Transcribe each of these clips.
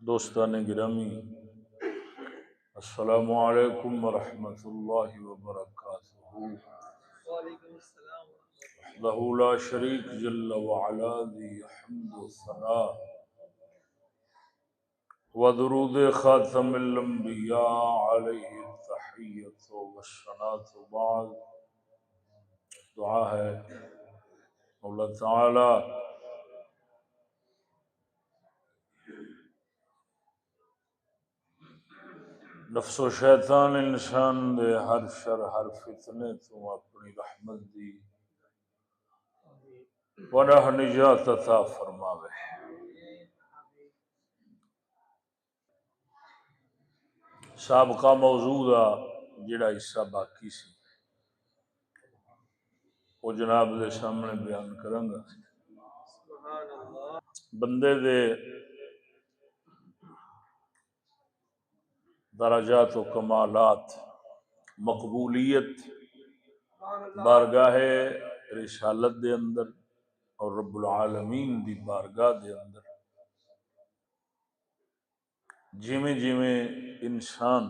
دوستان گرامی، السلام علیکم ورحمۃ اللہ وبرکاتہ۔ وحدہ لا شریک جل وعلا ذی حمد و ثنا و درود خاتم الانبیاء علیہ التحیۃ والثناء، بعد دعا ہے اللہ تعالی نفس و شیطان انسان دے ہر شر ہر فتنے تو اپنی رحمت دی پناہ نجات عطا فرماوے۔ سابقہ موضوع دا جڑا حصہ باقی سی وہ جناب دے سامنے بیان کراں گا۔ بندے دے درجات و کمالات، مقبولیت بارگاہ رسالت دے اندر اور رب العالمین دی بارگاہ دے اندر جویں جویں انسان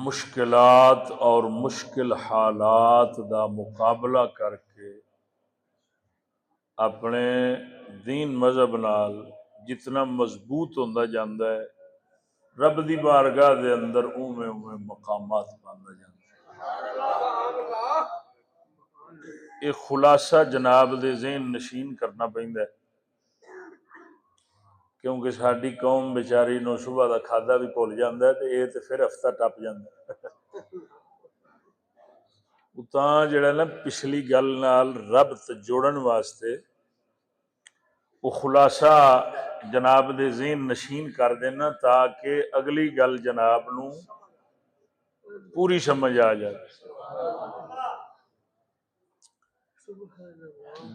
مشکلات اور مشکل حالات دا مقابلہ کر کے اپنے دین مذہب نال جتنا مضبوط ہوندا جاندا ہے، رب دی بارگاہ دے اندر اوویں اوویں مقامات پاندا جاندا ہے۔ یہ خلاصہ جناب دے ذہن نشین کرنا پیندا ہے، کیونکہ ساری قوم بیچاری نو صبح دا کھادا بھی بھول جاندا ہے تے یہ تے پھر ہفتہ ٹپ جاندا ہے۔ تاں جڑا نا پچھلی گل نال ربط جوڑن واسطے وہ خلاصہ جناب دے ذہن نشین کر دینا تاکہ اگلی گل جناب نو پوری سمجھ آ جائے۔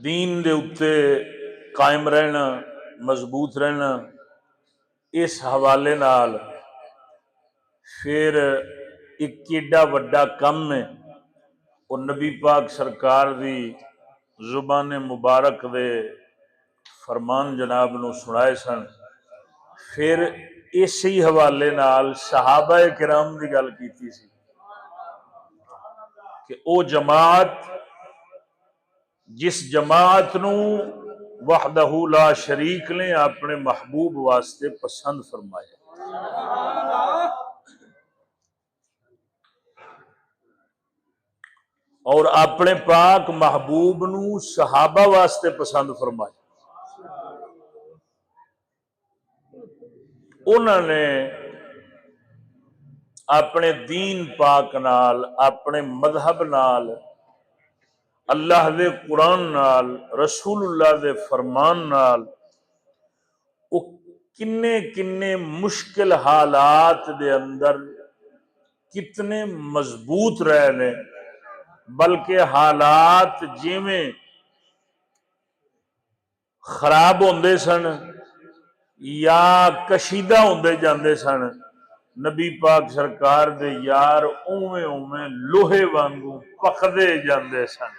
دین دے اتے قائم رہنا، مضبوط رہنا، اس حوالے نال پھر ایک ایڈا وڈا کم ہے، وہ نبی پاک سرکار دی زبان مبارک دے فرمان جناب نو سنائے سن۔ پھر اسی حوالے نال صحابہ کرام دی گل کیتی سی کہ او جماعت جس جماعت نو وحدہ لا شریک نے اپنے محبوب واسطے پسند فرمایا، اور اپنے پاک محبوب نو صحابہ واسطے پسند فرمایا۔ انہوں نے اپنے دین پاک نال، اپنے مذہب نال، اللہ دے قرآن نال، رسول اللہ دے فرمان نال وہ کنے کنے مشکل حالات دے اندر کتنے مضبوط رہے نے، بلکہ حالات جویں خراب ہوندے سن یا کشیدہ ہوندے جاندے سن، نبی پاک سرکار دے یار اوویں اوویں لوہے وانگوں پکدے جاندے سن۔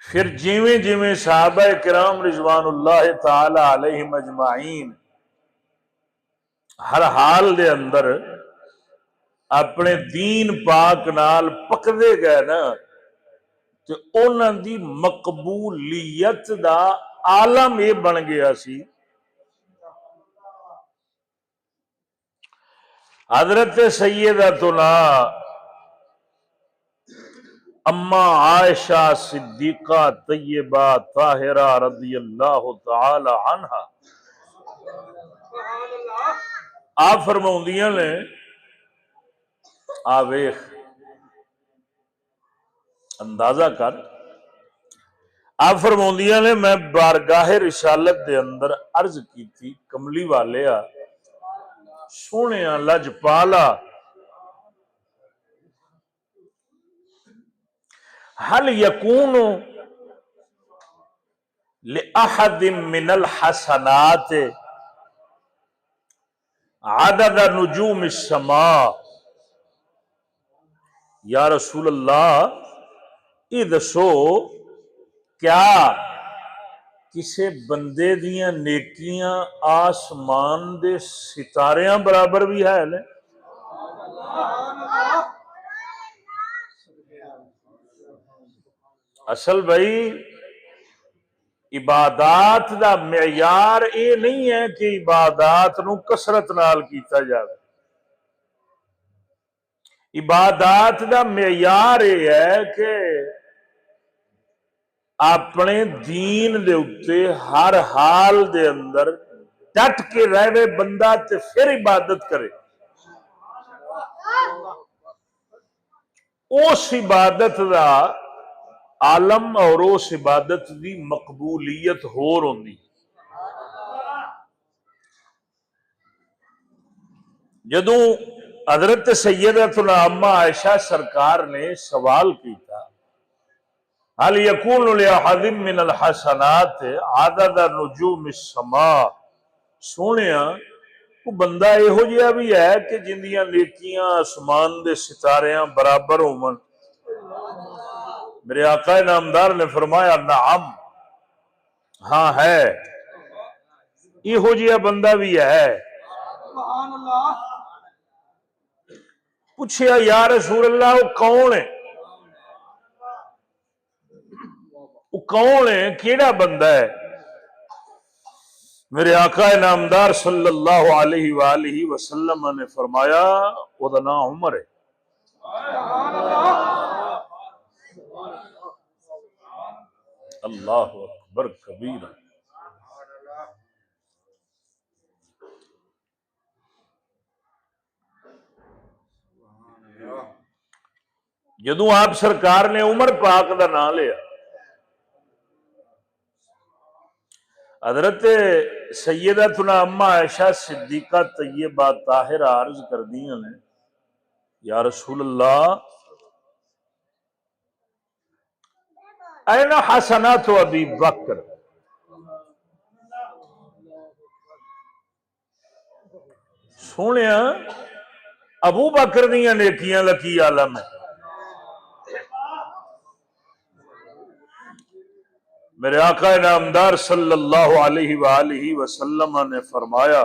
پھر جیویں جیویں صحابہ کرام رضوان اللہ تعالی علیہم اجمعین ہر حال دے اندر اپنے دین پاک نال پکدے گئے نا، تو انہاں دی مقبولیت دا عالم یہ بن گیا سی۔ حضرت سیدتنا اما عائشہ صدیقہ طیبہ طاہرہ رضی اللہ تعالی عنہا آپ فرماؤندیاں نے، ویخ اندازہ کر، آپ فرماؤندیاں نے میں بارگاہ رسالت دے اندر عرض کی تھی، کملی والے سونے لج پالا حل یکون لأحد من الحسنات عدد نجوم السماء، یا رسول اللہ یہ دسو کیا کسی بندے دیاں نیکیاں آسمان دے ستاریاں برابر بھی ہے نے؟ اصل بھائی عبادات دا معیار یہ نہیں ہے کہ عبادات نو کثرت نال کیتا جائے. عبادات دا معیار یہ ہے کہ اپنے دین دے اتے ہر حال دے اندر ڈٹ کے رہے بندہ تے پھر عبادت کرے. اس عبادت دا عالم اور اس عبادت دی مقبولیت ہور ہوندی. جدوں حضرت سیدتنا اما عائشہ سرکار نے سوال کیتا هل يكون لأحد من الحسنات عدد نجوم السماء، سونیا وہ بندہ یہو جہا بھی ہے کہ جندیاں نیکیاں آسمان دے ستاریاں برابر ہون؟ میرے آقا نامدار نے فرمایا نعم، ہاں ہے، یہو جہا بندہ بھی ہے. پوچھیا یا رسول اللہ وہ کون ہے؟ وہ کون ہے، کیڑا بندہ ہے؟ میرے آقا نامدار صلی اللہ علیہ وآلہ وسلم نے فرمایا وہ دا نام عمر ہے. اللہ اکبر کبیرہ. جدوں آپ سرکار نے عمر پاک دا نام لیا، حضرت سیدتنا اما عائشہ صدیقہ طیبہ طاہرہ عرض کر دیا نے یا رسول اللہ این حسنات ابی بکر، سونیا ابو بکر دیاں نیکیاں دا کی عالم ہے؟ میرے آقا نامدار صلی اللہ علیہ وآلہ وسلم نے فرمایا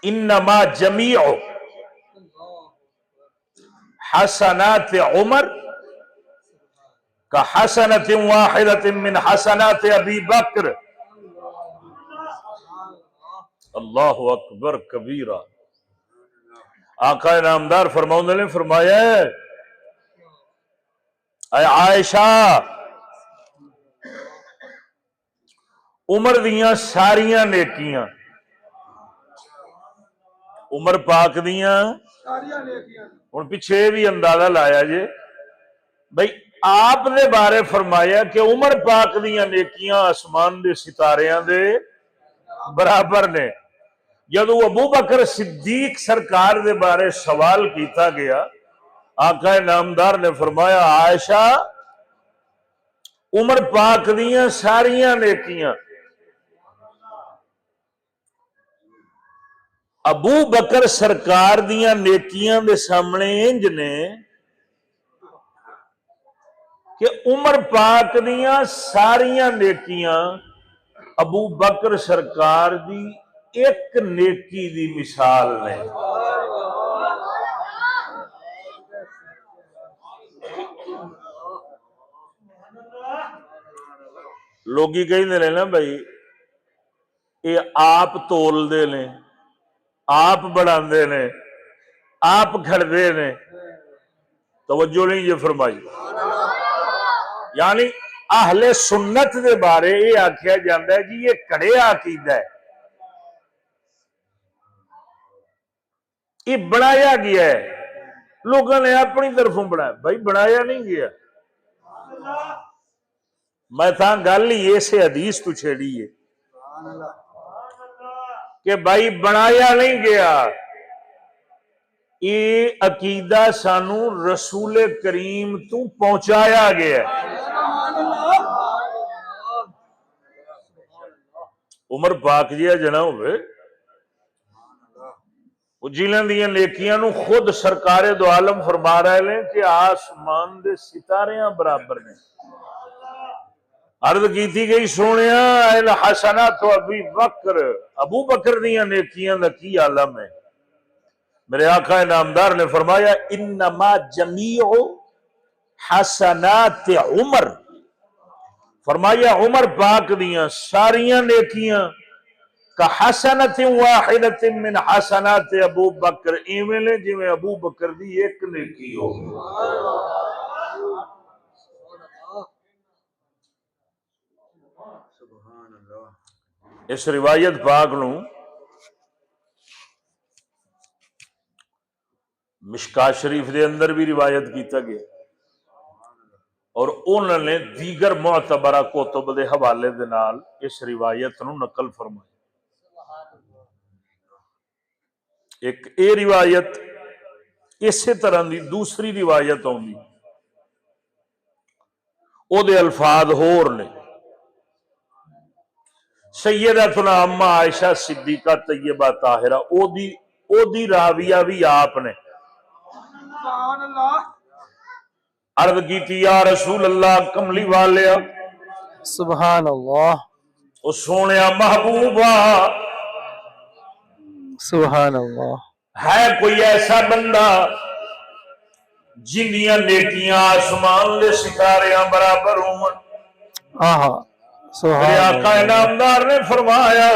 انما جمیع حسنات عمر کا حسنت واحدت من حسنات ابی بکر. اللہ اکبر کبیرہ. آقا نامدار فرماؤں نے فرمایا ہے اے عائشہ، عمر دیاں ساریاں نیکیاں، عمر پاک دیاں ہن پیچھے بھی اندازہ لایا جے بھئی آپ نے بارے فرمایا کہ عمر پاک دیاں نیکیاں آسمان دے ستاریاں دے برابر نے. جدو ابو بکر صدیق سرکار دے بارے سوال کیتا گیا، آقا نامدار نے فرمایا عائشہ عمر پاک دیاں ساریاں نیکیاں ابو بکر سرکار دیاں نیکیاں دے سامنے انج نے کہ عمر پاک دیاں ساریاں نیکیاں ابو بکر سرکار دی ایک نیکی دی مثال نے. لوگی کہیں دے نا بھائی یہ آپ تول دے نے، آپ بڑھا دے نے، آپ گھڑ دے نے. توجہ نہیں یہ فرمائی. یعنی اہل سنت دے بارے یہ آکھیا جاندہ ہے کہ یہ کڑیا عقیدہ ہے، یہ بنایا گیا ہے، لوگوں نے اپنی طرفوں بنایا. بھائی بنایا نہیں گیا. میں تھا گل ہی اسے حدیث تو چھیڑی ہے کہ بھائی بنایا نہیں گیا. یہ عقیدہ سانو رسول کریم تو پہنچایا گیا. عمر پاک جی جنا ہوئے جنہاں دیاں نیکیاں نو خود سرکار دو عالم فرما رہے ہیں کہ آسمان دے ستاریاں برابر نے۔ عرض کیتی گئی سونیا الحسنات ابی بکر، ابو بکر دیاں نیکیاں دا کی عالم ہے؟ میرے آقا نامدار نے فرمایا انما جمیع حسنات عمر، فرمایا عمر پاک دیاں ساریاں نیکیاں کا حسنت واحدت من حسنات ابو بکر، ایویں نے جویں ابو بکر دی ایک نیکی ہو۔ اس روایت پاک نو مشکات شریف دے اندر بھی روایت کیتا گیا اور انہوں نے دیگر معتبرہ کتب دے حوالے دے نال اس روایت نو نقل فرمائی۔ ایک اے روایت اسی طرح دی دوسری روایت ہوندی او دے الفاظ ہور نے، سیدتنا اما عائشہ صدیقہ طیبہ طاہرہ او دی راویہ بھی آپ نے عرض کی تھی یا رسول اللہ کملی والیا، سبحان اللہ، او سونیا محبوبہ، سبحان اللہ، ہے کوئی ایسا بندہ جنیاں نیکیاں آسمان دے ستاریاں برابر ہوں؟ آہا، میرے سبحان آقا اللہ، انعامدار نے فرمایا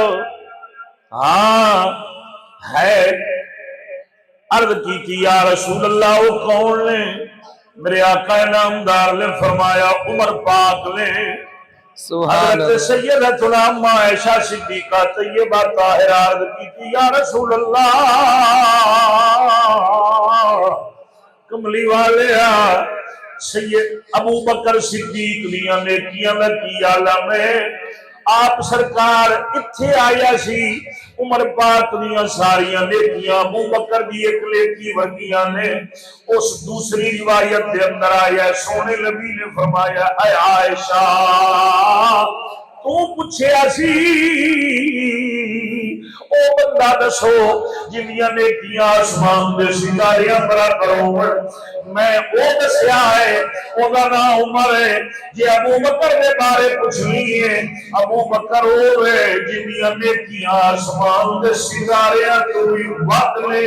ہاں ہے۔ عرض کی تھی یا رسول اللہ وہ کون نے؟ میرے آقا انعامدار نے فرمایا عمر پاک نے۔ سبحان حضرت اللہ، سیدتنا اما عائشہ صدیقہ طیبہ طاہرہ عرض کی تھی یا رسول اللہ کملی والے سید ابو بکر صدیق دیاں نیکیاں دا کی عالم ہے؟ آپ سرکار اتھے آیا سی، عمر پاک دیاں ساریاں نیکیاں ابو بکر دی ایک نیکی ورگیاں نے۔ اس دوسری روایت دے اندر آیا سونے نبی نے فرمایا اے عائشہ تو پوچھے سی او بندہ دسو جنیاں نیکیاں آسمان دے ستاریاں برابر ہون؟ میں او دسیا ہے او دا نام عمر ہے۔ جے ابو بکر دے بارے پوچھ لیے ابو بکر ہوئے جنیاں نیکیاں آسمان دے ستاریاں تو بھی ود نے۔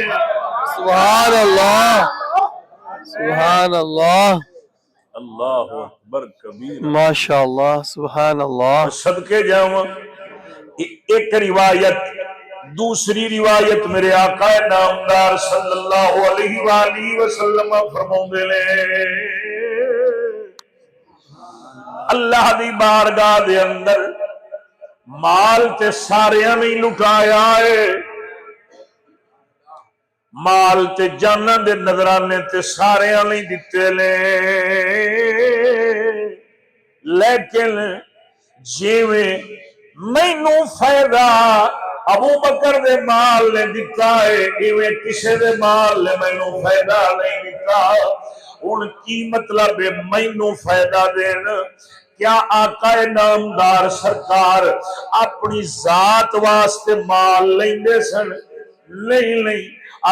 سبحان اللہ، سبحان اللہ، اللہ اکبر کبیر، ماشاءاللہ، سبحان اللہ، صدقے جاواں۔ ایک روایت دوسری روایت میرے آقا نامدار صلی اللہ علیہ وآلہ وسلم فرماؤندے نے اللہ دی بارگاہ دے اندر مال تے ساریاں نہیں لٹایا ہے، مال تے جاناں دے نظرانے تے ساریاں نہیں دیتے لے، لیکن جیویں مینوں فائدہ ابو بکر دے مال نے دیتا ہے ایویں کسے دے مال نے مینوں فائدہ نہیں دیتا۔ ان کی مطلب ہے مینوں فائدہ دین؟ کیا آقا نامدار سرکار اپنی ذات واسطے مال لیندے سن؟ نہیں نہیں،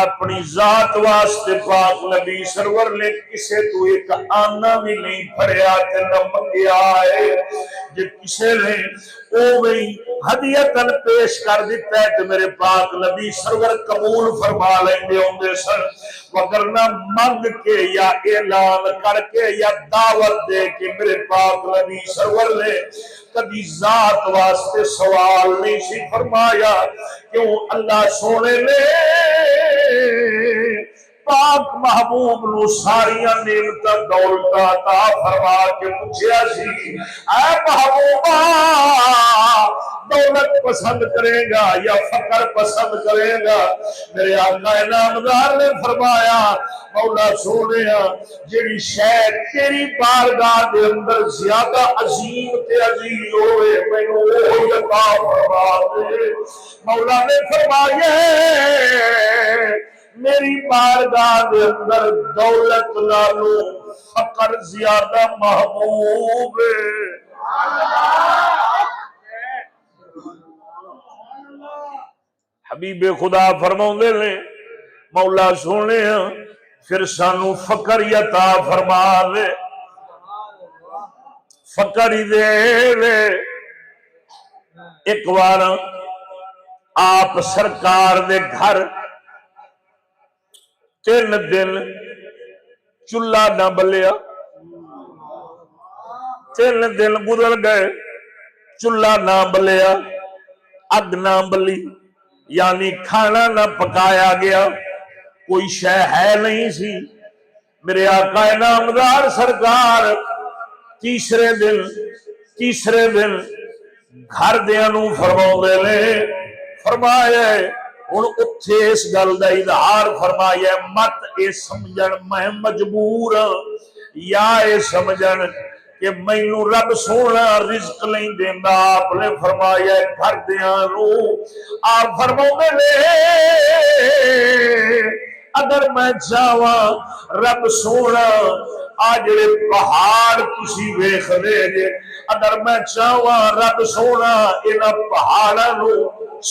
اپنی ذات واسطے پاک نبی سرور نے کسے تو ایک آنا بھی نہیں پھڑیا تے نہ منگیا ہے۔ جے کسے نے اوویں ہدیتاً پیش کر دیتا ہے تے میرے پاک نبی سرور قبول فرما لیندے ہوندے سن، وگرنہ منگ کے یا اعلان کر کے یا دعوت دے کے میرے پاک نبی سرور نے کبھی ذات واسطے سوال نہیں سی فرمایا۔ کیوں؟ اللہ سونے نے پاک محبوب نو ساریاں نعمتاں دولتاں عطا فرما کے پوچھیا سی اے محبوبا دولت پسند کرے گا یا فقر پسند کرے گا؟ میرے آقا نامدار نے فرمایا مولا سونیا جیڑی شے تیری بارگاہ دے اندر زیادہ عظیم تے عزیز ہوئے مینوں وہی عطا فرما دے۔ مولا نے فرمایا میری بارگاہ دے اندر دولت نالوں فقر زیادہ محبوب ہے۔ حبیب خدا فرماؤندے نے مولا سونے پھر سانو فقر ہی عطا فرما لے، فقر ہی دے لے۔ ایک بار آپ سرکار دے گھر 3 دن چولہا نہ بلیا، 3 دن گزر گئے، چولہا نہ بلیا، اگ نہ بلی، یعنی کھانا نہ پکایا گیا، کوئی شے ہے نہیں سی۔ میرے آقا نامدار سرکار تیسرے دن گھر دیاں نوں فرماؤندے نے، فرمایا ہن اتھے اس گل دا اظہار فرمایا مت اے سمجھن میں مجبور ہاں، یا اے سمجھن کہ مینوں رب سونا رزق نہیں دیندا۔ آپ نے فرمایا گھر دیاں نوں، آپ فرماؤندے نے اگر میں چاہواں رب سونا آ جڑے پہاڑ تسی ویکھدے جے، اگر میں چاہواں رب سونا انہاں پہاڑاں نوں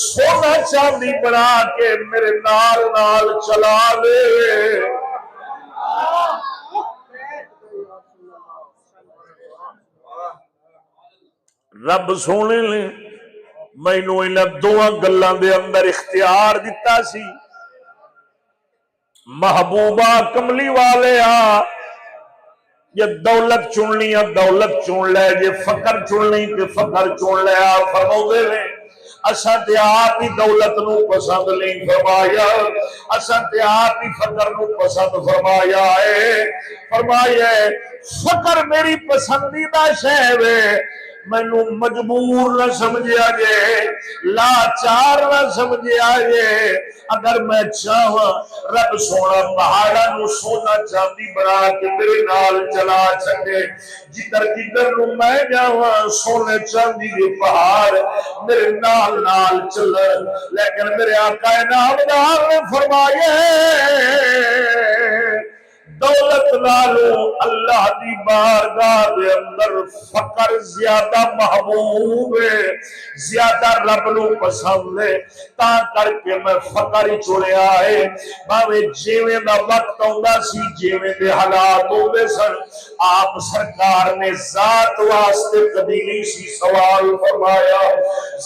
سونا چاندی بنا کے میرے نال نال چلا لے۔ رب سونے نے مینوں انہاں دوواں گلاں دے اندر اختیار دتا سی۔ محبوبہ کملی والے یہ دولت چننی ہے دولت چن لے، جے فقر چننی تے فقر چن لے۔ آپ فرماؤندے نے اساں تے آپ ہی دولت نو پسند نہیں فرمایا، اساں تے آپ ہی فقر نو پسند فرمایا ہے۔ فرمایا فقر میری پسندیدہ شے ہے، مینوں مجبور نہ سمجھیا جے، لاچار نہ سمجھیا جے۔ اگر میں چاہواں رب سونا پہاڑاں نو سونا چاندی بنا کے میرے نال چلا سکے، جدھر جدھر نو میں جاواں سونے چاندی دے پہاڑ میرے نال نال چل، لیکن میرے آقا نامدار نے فرمایا دولت نالو اللہ دی بارگاہ دے اندر فقر زیادہ محبوب ہے، زیادہ رب نو پسند ہے، تا کر کے میں فقر ہی چنیا ہے۔ باوے جیویں دا وقت آندا سی، جیویں دے حالات ہوندے سن، آپ سرکار نے ذات واسطے کبھی نہیں سی سوال فرمایا،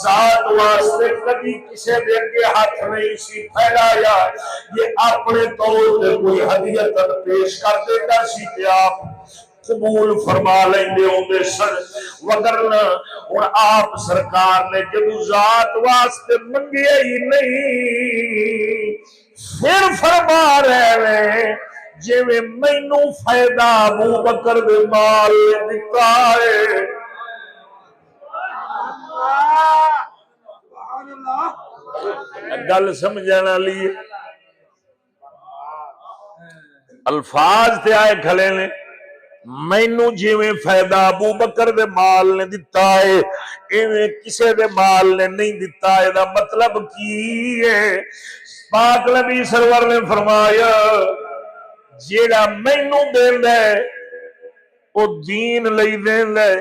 ذات واسطے کبھی کسی دے اگے ہاتھ نہیں سی پھیلایا۔ یہ اپنے طور تے کوئی ہدیت پیش کر دیتا سی تے آپ قبول فرما لیندے ہوندے سن، وگرنہ اور آپ سرکار نے جب ذات واسطے منگیا ہی نہیں، پھر فرما رہے ہیں جے مینوں فائدہ ابو بکر دے مال نے دتا ہے۔ گل سمجھانا لیے الفاظ تے آئے کھلے نے، مینوں جویں فائدہ ابو بکر دے مال نے دتا ہے ایویں کسے دے مال نے نہیں دتا۔ اے دا مطلب کی ہے؟ پاک نبی سرور نے فرمایا جیڑا مینوں دیندا ہے او دین لئی دیندا ہے،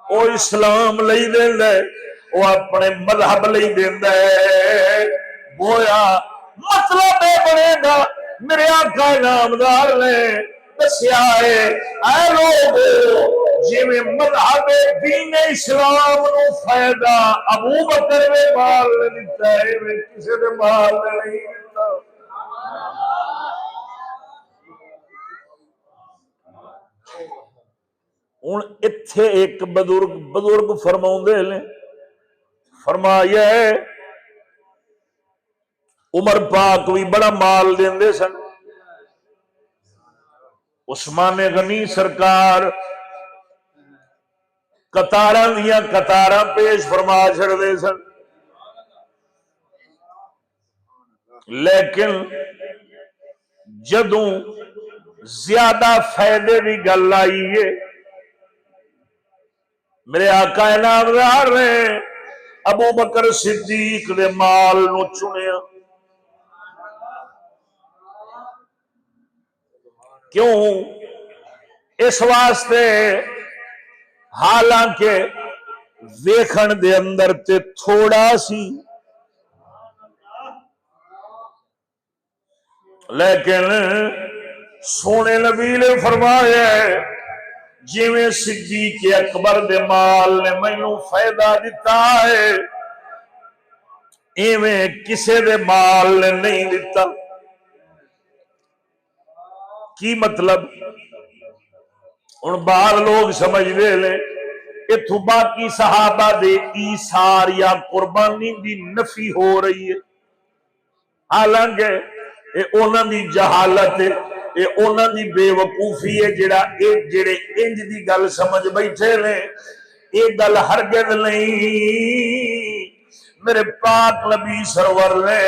او اسلام لئی دیندا ہے، او اپنے مذہب لئی دیندا ہے۔ گویا مطلب اے بنے گا میرے آقا نامدار نے دسیا ہے اے لوگو جویں مذہب دین اسلام نو فائدہ ابو بکر دے مال نے دتا ہے ایویں کسے دے مال نے نہیں دتا۔ ہن ایتھے ایک بزرگ فرماؤندے نے، فرمایا عمر پاک بھی بڑا مال دیندے سن، عثمان غنی سرکار قطاراں دیاں قطاراں پیش فرما چھڑدے سن، لیکن جدوں زیادہ فائدے دی گل آئی ہے میرے آقا نامدار نے ابو بکر صدیق دے مال نو چنیا۔ کیوں؟ اس واسطے حالانکہ ویکھن دے اندر تے تھوڑا سی لیکن سونے نبی نے فرمایا جویں صدیق اکبر دے مال نے مینوں فائدہ دیتا ہے ایویں کسے دے مال نے نہیں دیتا۔ کی مطلب؟ ہن بعض لوگ سمجھدے نے اتھوں باقی صحابہ دے ایثار یا قربانی دی نفی ہو رہی ہے، حالانکہ یہ انہاں دی جہالت ہے، یہ انہاں دی بے وقوفی ہے جڑے انج دی گل سمجھ بیٹھے نے۔ یہ گل ہرگز نہیں، میرے پاک نبی سرور نے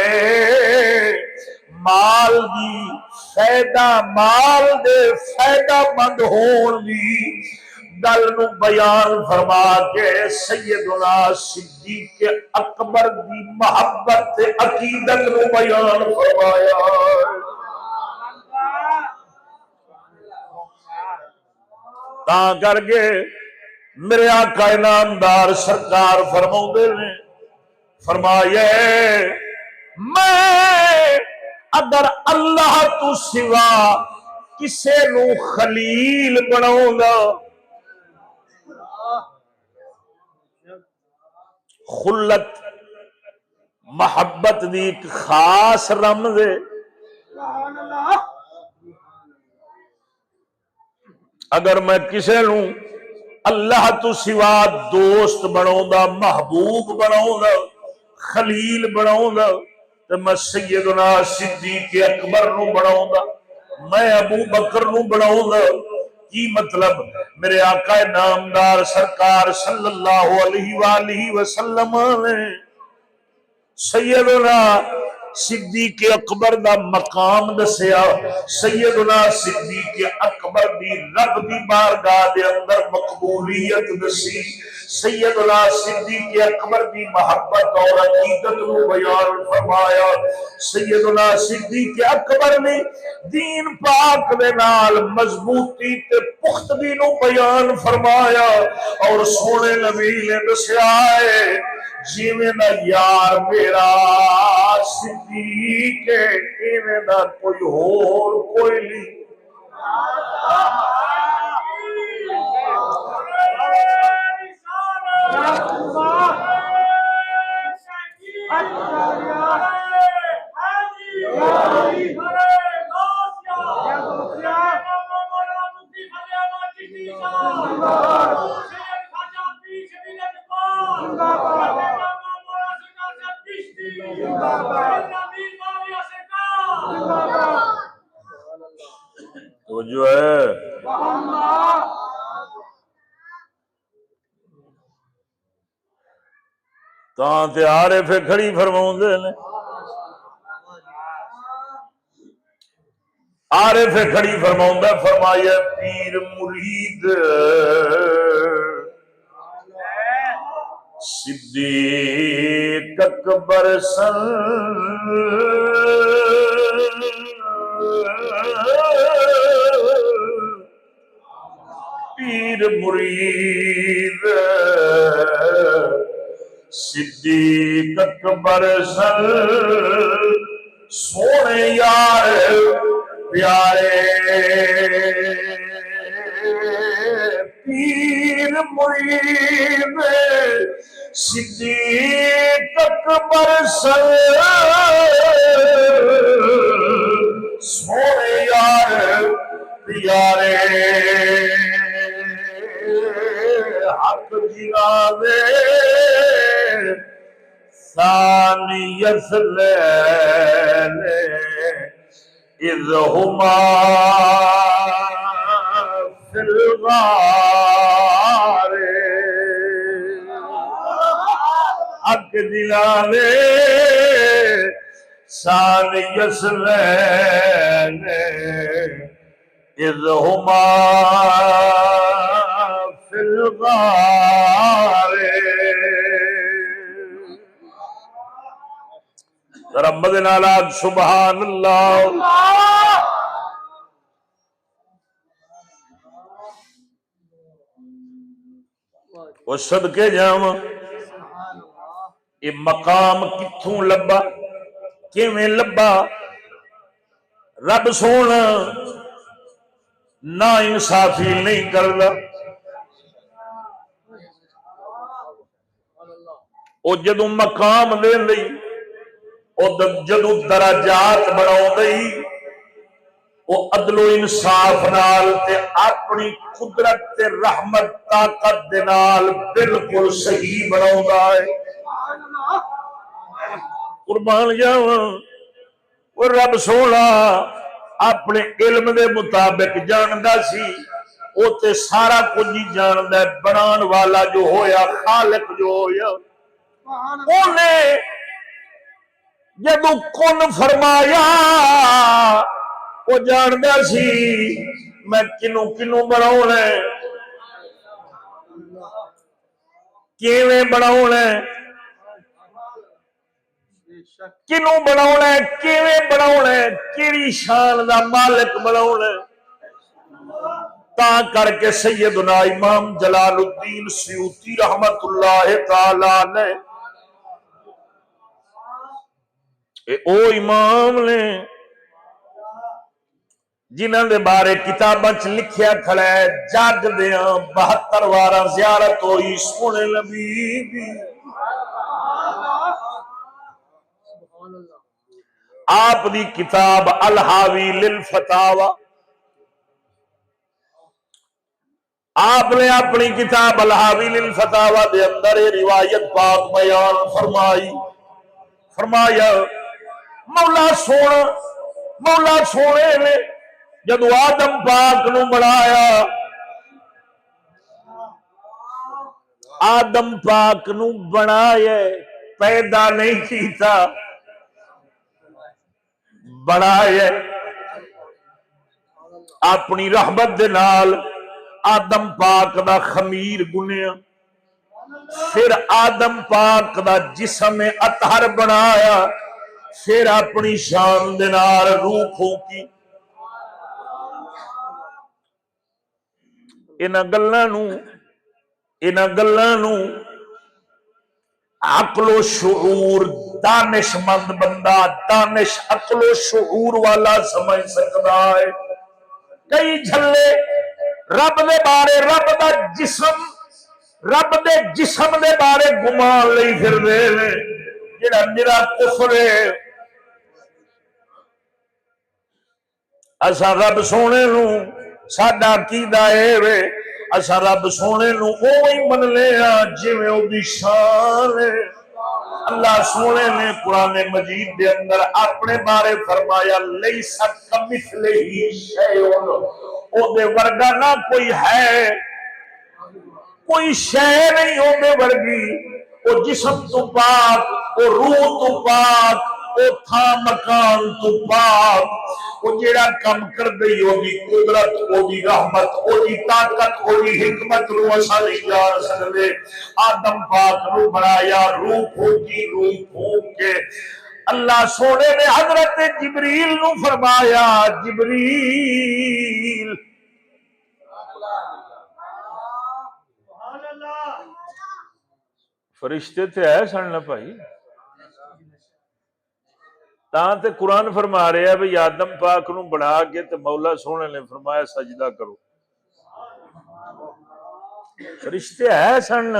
مال دی فائدہ مال دے فائدہ مند ہون دی گل نو بیان فرما کے سیدنا صدیق اکبر دی محبت تے عقیدت نو بیان فرمایا۔ تاں کر کے میرے آقا انعامدار سرکار فرماؤندے نے فرمایا میں اگر اللہ تو سوا کسے نو خلیل بناؤں گا، خلت محبت دی ایک خاص رمز ہے، اگر میں کسے نو اللہ تو سوا دوست بناؤں گا، محبوب بناؤں گا، خلیل بناؤں گا تو میں سیدنا صدیق اکبر نو بناؤں گا، میں ابو بکر نو بناؤں گا۔ کی مطلب؟ میرے آقا نامدار سرکار صلی اللہ علیہ وآلہ وسلم نے سیدنا صدیق اکبر دا مقام دسیا، سیدنا صدیق اکبر دی رب دی بارگاہ دے اندر مقبولیت دسی، سیدنا صدیق اکبر دی محبت اور عقیدت کو بیان فرمایا۔ سیدنا صدیق اکبر نے دین پاک دے نال مضبوطی تے پختگی نو بیان فرمایا، اور سونے نبی نے دسیا ہے جیویں دا یار میرا صدیق ہے ایویں دا کوئی ہور کوئی نہیں۔ تو جو ہے تاں تے عارف کھڑی فرماؤں دے نے، عارف کھڑی فرماؤں دے فرمایا پیر مرید صدیق اکبر سن پیر مرید صدیق اکبر سن سونے یار پیارے پیر مرید صدیق اکبر سن سونے یار پیارے حق جگا دے ثانی یسلے اذ ہما فی الغار حق جگا دے ثانی یسلے اذ ہما فی الغار رب نالات سبحان اللہ۔ وہ صدقے جاواں یہ مقام کتھوں لبا کیویں لبا؟ رب سونا نا انصافی نہیں کرتا. وہ جدو مقام دے لئی جدو درجات بنا وہ عدل و انصاف نال تے اپنی قدرت تے رحمت طاقت دے نال بالکل صحیح بنا ہے. قربان جاواں وہ رب سونا اپنے علم دے مطابق جاندا سی. وہ تے سارا کچھ ہی جاندا ہے. بنان والا جو ہویا خالق جو ہویا اونے جدو کن فرمایا وہ جاندا سی میں کنوں کنوں بناؤنا ہے کیویں بناؤنا ہے کنوں بناؤنا ہے کیویں بناؤنا ہے کیڑی شان دا مالک بناؤنا ہے. تا کر کے سیدنا امام جلال الدین سیوطی رحمت اللہ تعالی نے او امام نے جنہاں دے بارے کتاباں چ لکھیا کھڑا ہے جگ دیاں 72 واراں زیارت ہوئی سونے نبی دی. آپ دی کتاب الحاوی للفتاوی آپ نے اپنی کتاب الحاوی للفتاوی دے اندر روایت پاک بیان فرمایا مولا سونے نے جدو آدم پاک نو بنایا آدم پاک نو بنایا پیدا نہیں کیتا بنایا اپنی رحمت دے نال آدم پاک دا خمیر گنیا پھر آدم پاک دا جسم اطہر بنایا پھر اپنی شان دے نال روح پھونکی. انہاں گلاں نو عقل و شعور دانش مند بندہ دانش عقل و شعور والا سمجھ سکتا ہے. کئی جھلے رب دے بارے رب دے جسم دے بارے گمان لئی پھر دے لے جڑا میرا کفر ہے. اسا رب سونے نو ساڈا عقیدہ اے وے اسا رب سونے نو اوہی من لے جویں او دی شان ہے. اللہ سونے نے قرآن مجید دے اندر اپنے بارے فرمایا لیس کمثلہ شیء او دے ورگا نہ کوئی ہے کوئی شے نہیں او دے ورگی. او جسم تو پاک او روح تو پاک او تھا مکان تو پاک او جیڑا کم کر دئی او دی قدرت او دی رحمت او دی طاقت او دی حکمت نو اساں نہیں جان سکدے. آدم پاک نو بنایا روح پھونک کے اللہ سونے نے حضرت جبریل نو فرمایا جبریل فرشتے تھے ہے سن نہ بھائی تاں تے قرآن فرما رہے ہیں بھئی آدم پاک نو بنا کے تے مولا سونے نے فرمایا سجدہ کرو. فرشتے ہے سن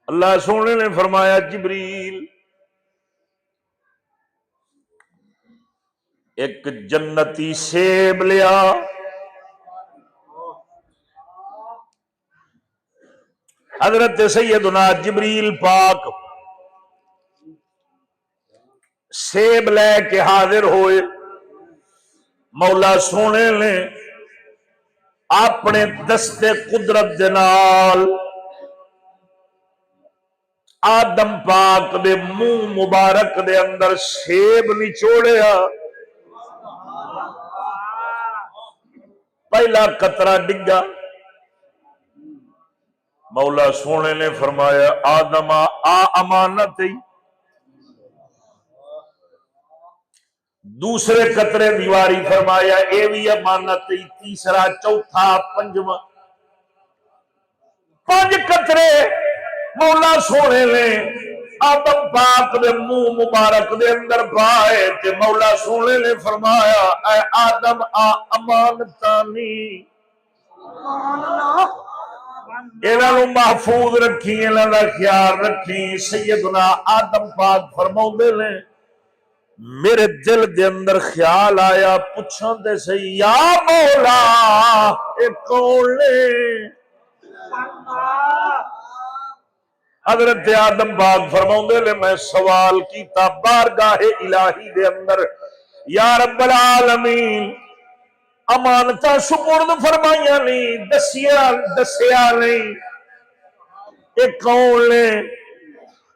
اللہ سونے نے فرمایا جبریل ایک جنتی سیب لیا حضرت سیدنا جبریل پاک سیب لے کے حاضر ہوئے. مولا سونے نے اپنے دستے قدرت دے نال آدم پاک دے منہ مبارک دے اندر سیب نچوڑیا. پہلا قطرہ ڈگا مولا سونے نے فرمایا آدم آ امانت ہی. دوسرے قطرے دیواری فرمایا اے بھی امانت ہی. تیسرا چوتھا پنجواں 5 قطرے مولا سونے نے آدم پاک دے منہ مبارک دے اندر پائے تے مولا سونے نے فرمایا اے آدم امانتانی انہاں نوں محفوظ رکھی، انہاں دا خیال رکھی۔ سیدنا آدم پاک فرماؤندے نے میرے دل دے اندر خیال آیا پوچھاں تے صحیح یا مولا اے کون نے؟ حضرت آدم پاک فرماؤندے نے میں سوال کیتا بارگاہ الہی دے اندر یا رب العالمین امانتاں سپرد فرمائیاں نہیں، دسیا نہیں، اے کون نے؟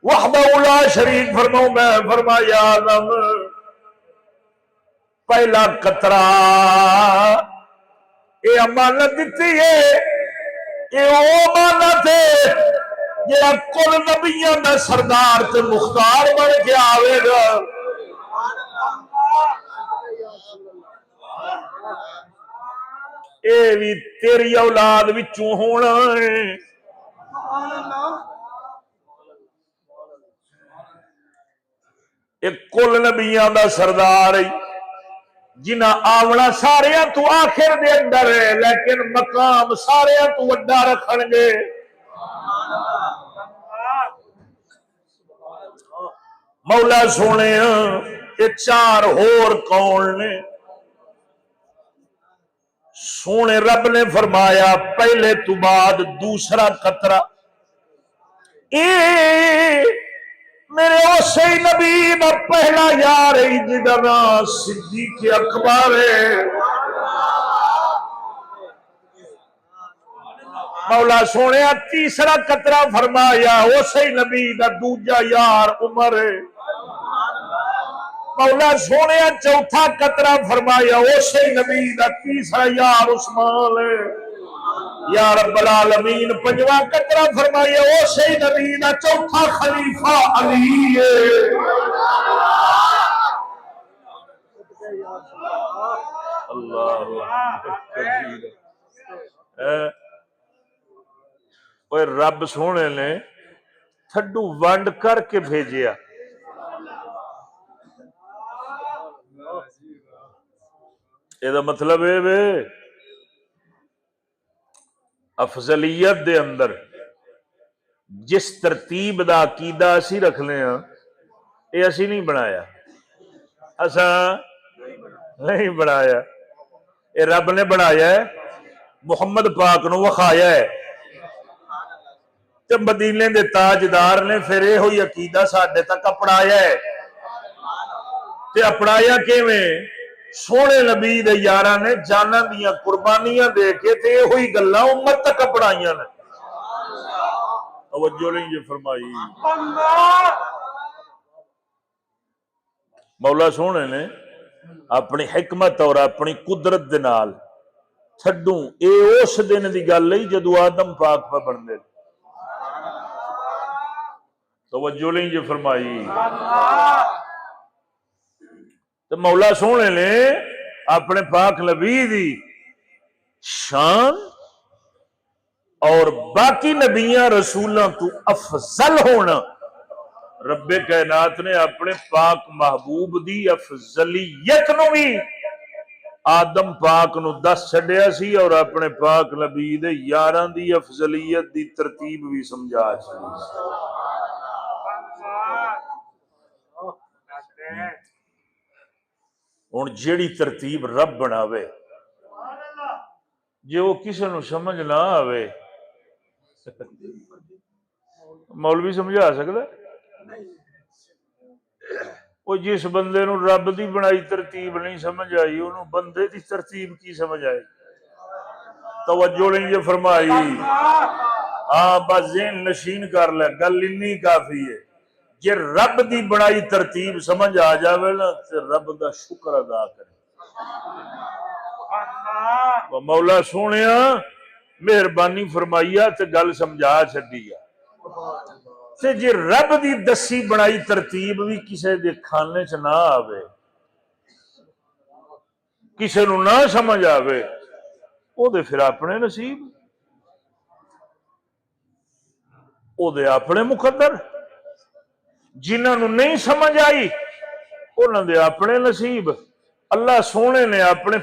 وحدہ لا شریک فرماؤں میں فرمایا آدم پہلا قطرہ اے امانت دیتی ہے، اے او امانت ہے جہاں کل نبیوں دا سردار تے مختار بن کے آوے گا۔ اے بھی تیری اولاد وچوں ہونا ہے۔ ایک کل نبیوں دا سردار ہے جنہ آونا ساریاں تو آخر دے اندر ہے لیکن مقام ساریاں تو وڈا رکھن گے۔ مولا سونے یہ چار ہور کون نے؟ سونے رب نے فرمایا پہلے تو بعد دوسرا قطرہ اے میرے اسی نبی دا پہلا یار ہے جدا نام صدیق اکبر ہے۔ مولا سونے تیسرا قطرہ فرمایا اسی نبی دا دوجا یار عمر ہے۔ مولا سونے چوتھا قطرہ فرمایا اسی نبی دا تیسرا یار عثمان ہے۔ یا رب العالمین پنجواں قطرہ فرمایا اسی نبی دا چوتھا خلیفہ علی ہے۔ اللہ رب سونے نے تھڈو ونڈ کر کے بھیجیا۔ یہ مطلب ہے وے افضلیت دے اندر جس ترتیب دا عقیدہ اسی رکھنے ہاں یہ اسی نہیں بنایا، اساں نہیں بنایا، یہ رب نے بنایا ہے، محمد پاک نو وکھایا ہے تے مدینے دے تاجدار نے پھر یہ ہوئی عقیدہ ساڈے تک اپنایا ہے۔ تے اپنایا کیویں؟ سونے نبی دے یاراں نے جاناں دیاں قربانیاں دے کے تے ہوئی گلاں امت تک اپنائیاں نے۔ توجہ نہیں یہ فرمائی۔ مولا سونے نے اپنی حکمت اور اپنی قدرت دے نال تھڈوں اے اس دن دی گل ہے جدو آدم پاک پہ بندے۔ توجہ نہیں یہ فرمائی۔ تو مولا سونے نے اپنے پاک نبی دی شان اور باقی نبیاں رسولاں تو افضل ہونا رب کائنات نے اپنے پاک محبوب دی افضلیت نو بھی آدم پاک نو دس چھڈیا سی اور اپنے پاک نبی دے یاراں دی افضلیت دی ترتیب بھی سمجھا چھڈی سی۔ ہن جیڑی ترتیب رب بناوے جے وہ کسی نو سمجھ نہ آوے مولوی سمجھا سکدا ہے؟ وہ جس بندے نو رب دی بنائی ترتیب نہیں سمجھ آئی انہوں بندے دی ترتیب کی سمجھ آئی؟ توجہ نہیں یہ فرمائی۔ ہاں بس ذہن نشین کر لے، گل انی کافی ہے۔ جے رب دی بنائی ترتیب سمجھ آ جاوے نا تے رب دا شکر ادا کرے۔ مولا سونیا مہربانی فرمائیا تے گل سمجھا چھڈیا۔ تے جے رب دی دسی بنائی ترتیب بھی کسے دے کھانے چ نہ آوے، کسے نو نہ سمجھ آوے، او دے پھر اپنے نصیب، او دے اپنے مقدر۔ ਜਿਨ੍ਹਾਂ ਨੂੰ ਨਹੀਂ ਸਮਝ ਆਈ ਉਹਨਾਂ ਦੇ ਆਪਣੇ ਨਸੀਬ। ਅੱਲਾਹ ਸੋਹਣੇ ਨੇ ਆਪਣੇ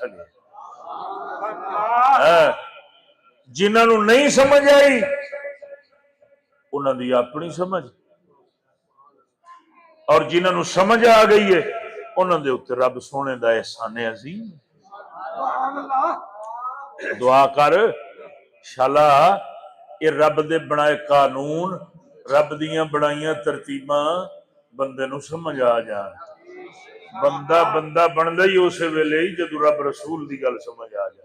ਛੱਡਿਆ। ਜਿਨ੍ਹਾਂ ਨੂੰ ਨਹੀਂ ਸਮਝ ਆਈ ਉਹਨਾਂ ਦੀ ਆਪਣੀ ਸਮਝ, ਔਰ ਜਿਨ੍ਹਾਂ ਨੂੰ ਸਮਝ ਆ ਗਈ ਹੈ ਉਹਨਾਂ ਦੇ ਉੱਤੇ ਰੱਬ ਸੋਹਣੇ ਦਾ ਇਹਸਾਨ ਅਜ਼ੀਮ। ਦੁਆ ਕਰ ਸ਼ਾਲਾ ਇਹ ਰੱਬ ਦੇ ਬਣਾਏ ਕਾਨੂੰਨ, ਰੱਬ ਦੀਆਂ ਬਣਾਈਆਂ ਤਰਤੀਬਾਂ ਬੰਦੇ ਨੂੰ ਸਮਝ ਆ ਜਾਣ। ਬੰਦਾ ਬੰਦਾ ਬਣਦਾ ਹੀ ਉਸੇ ਵੇਲੇ ਹੀ ਜਦੋਂ ਰੱਬ ਰਸੂਲ ਦੀ ਗੱਲ ਸਮਝ ਆ ਜਾਏ।